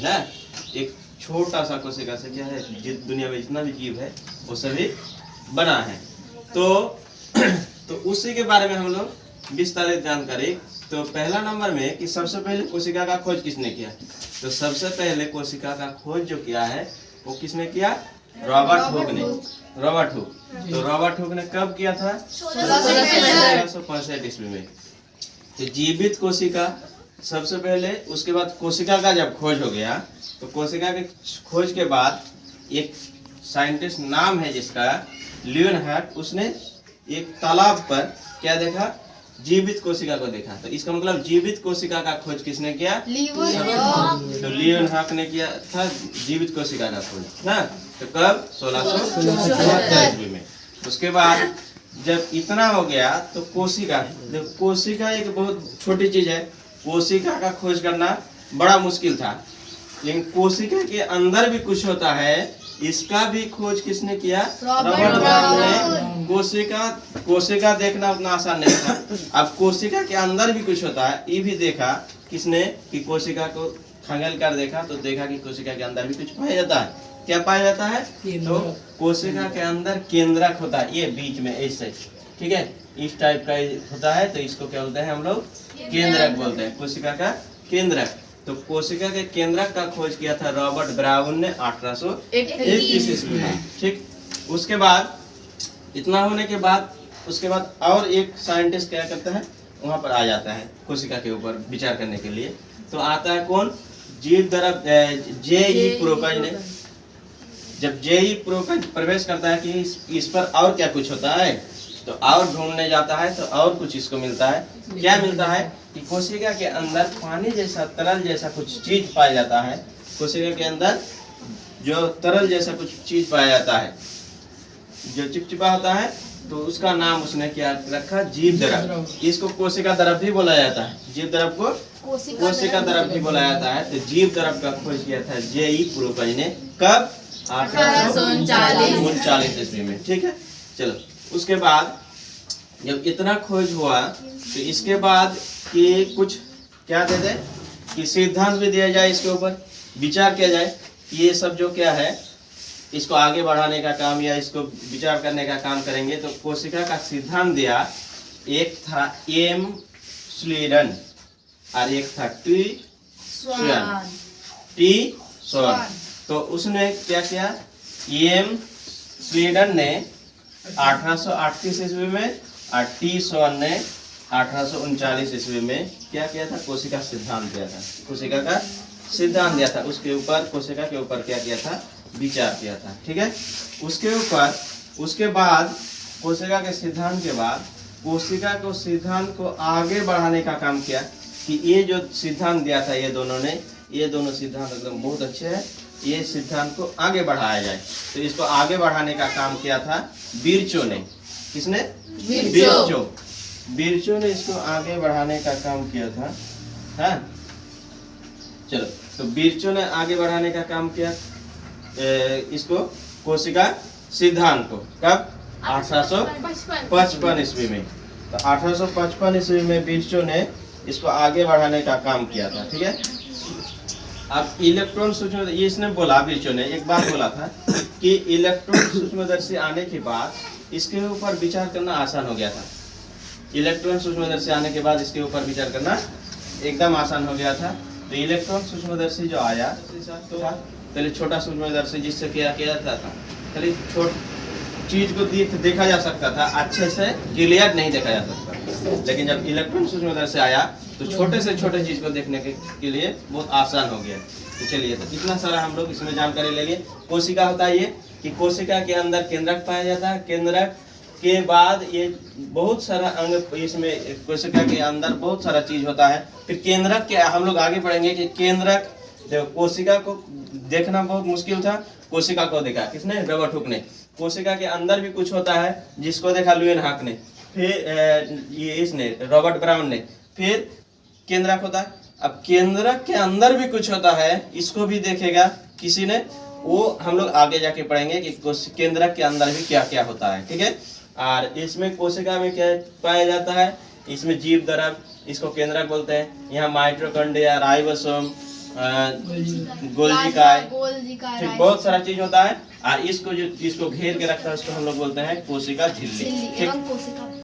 ना, एक छोटा सा कोशिका से क्या है, दुनिया में जितना भी जीव है वो सभी बना है। तो उसी के बारे में हम लोग विस्तारित जानकारी। तो पहला नंबर में कि सबसे पहले कोशिका का खोज किसने किया, तो सबसे पहले कोशिका का खोज जो किया है वो किसने किया, रॉबर्ट हुक ने। रॉबर्ट हुक, तो रॉबर्ट हुक ने कब किया था, 1665 ईस्वी में। तो जीवित कोशिका सबसे पहले, उसके बाद कोशिका का जब खोज हो गया तो कोशिका के खोज के बाद एक साइंटिस्ट नाम है जिसका लियोनहार्ट, उसने एक तालाब पर क्या देखा, जीवित कोशिका को देखा। तो इसका मतलब जीवित कोशिका का खोज किसने किया, तो लियोनहार्ट ने किया था जीवित कोशिका का खोज ना। तो कब, 1674 ईस्वी में। उसके बाद जब इतना हो गया तो कोशिका, कोशिका एक बहुत छोटी चीज है, कोशिका का खोज करना बड़ा मुश्किल था, लेकिन कोशिका के अंदर भी कुछ होता है, इसका भी खोज किसने किया, रॉबर्ट ब्राउन ने। कोशिका देखना उतना आसान नहीं था, अब कोशिका के अंदर भी कुछ होता है ये भी देखा किसने, कि कोशिका को खंगेल कर देखा तो देखा कि कोशिका के अंदर भी कुछ पाया जाता है। क्या पाया जाता है, तो कोशिका के अंदर केंद्रक होता है, ये बीच में ऐसे, ठीक है, इस टाइप का होता है, तो इसको क्या बोलते हैं हम लोग, केंद्रक बोलते हैं, कोशिका का केंद्रक। तो कोशिका के केंद्रक का खोज किया था रॉबर्ट ब्राउन ने 1821 ईस्वी में, ठीक। उसके बाद इतना होने के बाद उसके बाद और एक साइंटिस्ट क्या करता है, वहां पर आ जाता है कोशिका के ऊपर विचार करने के लिए। तो आता है कौन, जीवदरब जे.ई. प्रोकज ने। जब जे.ई. प्रोकज प्रवेश करता है कि इस पर और क्या कुछ होता है, तो और ढूंढने जाता है तो और कुछ इसको मिलता है। क्या मिलता है कि कोशिका के अंदर पानी जैसा तरल जैसा कुछ चीज पाया जाता है, कोशिका के अंदर जो तरल जैसा कुछ चीज पाया जाता है जो चिपचिपा होता है, तो उसका नाम उसने क्या रखा, जीव द्रव। इसको कोशिका द्रव भी बोला जाता है, जीव द्रव को कोशिका द्रव भी बोला जाता है। तो जीव द्रव का खोज किया था जे.ई. प्रोकज ने, कब, 1839 ईस्वी में, ठीक है। चलो, उसके बाद जब इतना खोज हुआ तो इसके बाद कि कुछ क्या दे दे, कि सिद्धांत भी दिया जाए, इसके ऊपर विचार किया जाए, ये सब जो क्या है इसको आगे बढ़ाने का काम या इसको विचार करने का काम करेंगे। तो कोशिका का सिद्धांत दिया, एक था एम स्लीडन और एक था टी स्वर्ण। तो उसने क्या किया, एम स्लीडन ने 1838 ईस्वी में और टी स्वर्ण ने 1839 ईस्वी में क्या किया था, कोशिका सिद्धांत दिया था, कोशिका का सिद्धांत दिया था, उसके ऊपर कोशिका के ऊपर क्या किया था, विचार किया था, ठीक है। उसके ऊपर उसके बाद कोशिका के सिद्धांत के बाद कोशिका को सिद्धांत को आगे बढ़ाने का काम किया, कि ये जो सिद्धांत दिया था ये दोनों सिद्धांत एकदम बहुत अच्छे हैं, ये सिद्धांत को आगे बढ़ाया जाए। तो इसको आगे बढ़ाने का काम किया था बिरचो ने। किसने, बिरचो ने इसको आगे बढ़ाने का काम किया था, हाँ। चलो, तो बिरचो ने आगे बढ़ाने का काम किया इसको, कोशिका सिद्धांत को, कब, 1855 ईस्वी में। तो 1855 ईस्वी में बिरचो ने इसको आगे बढ़ाने का काम किया था, ठीक है। अब इलेक्ट्रॉन सूक्ष्म, ये इसने बोला, बिरचो ने एक बात बोला था कि इलेक्ट्रॉन सूक्ष्मदर्शी आने के बाद इसके ऊपर विचार करना आसान हो गया था। इलेक्ट्रॉन सूक्ष्मदर्शी आने के बाद इसके ऊपर विचार करना एकदम आसान हो गया था। तो इलेक्ट्रॉन सूक्ष्मदर्शी जो आया तो पहले छोटा सूक्ष्मदर्शी, जिससे क्या किया था, खाली चीज को देखा जा सकता था, अच्छे से क्लियर नहीं देखा जा सकता। लेकिन जब इलेक्ट्रॉन सूक्ष्मदर्शी आया तो छोटे से छोटे चीज को देखने के लिए बहुत आसान हो गया। तो चलिए, तो इतना सारा हम लोग इसमें जानकारी लेंगे। कोशिका होता है ये कि कोशिका के अंदर केंद्रक पाया जाता है, केंद्रक के बाद ये बहुत सारा अंग, इसमें कोशिका के अंदर बहुत सारा चीज होता है। फिर केंद्रक के हम लोग आगे पढ़ेंगे कि केंद्रक, देखो कोशिका को देखना बहुत मुश्किल था, कोशिका को देखा किसने, रॉबर्ट हुक ने। कोशिका के अंदर भी कुछ होता है जिसको देखा लियोनहार्ट ने, फिर ये इसने रॉबर्ट ब्राउन ने। फिर केंद्रक होता है, अब केंद्रक के अंदर भी कुछ होता है, इसको भी देखेगा किसी ने, वो हम लोग आगे जाके पढ़ेंगे कि केंद्रक के अंदर भी क्या क्या होता है, ठीक है। और इसमें कोशिका में क्या पाया जाता है, इसमें जीव द्रव, इसको केंद्रक बोलते हैं। यहाँ माइटोकॉन्ड्रिया, राइबोसोम, गोल्जिकाय, गोल्जिका ठीक, बहुत सारा चीज होता है। और इसको जो इसको घेर के रखता है उसको हम लोग बोलते हैं कोशिका झिल्ली, ठीक। एवं कोशिका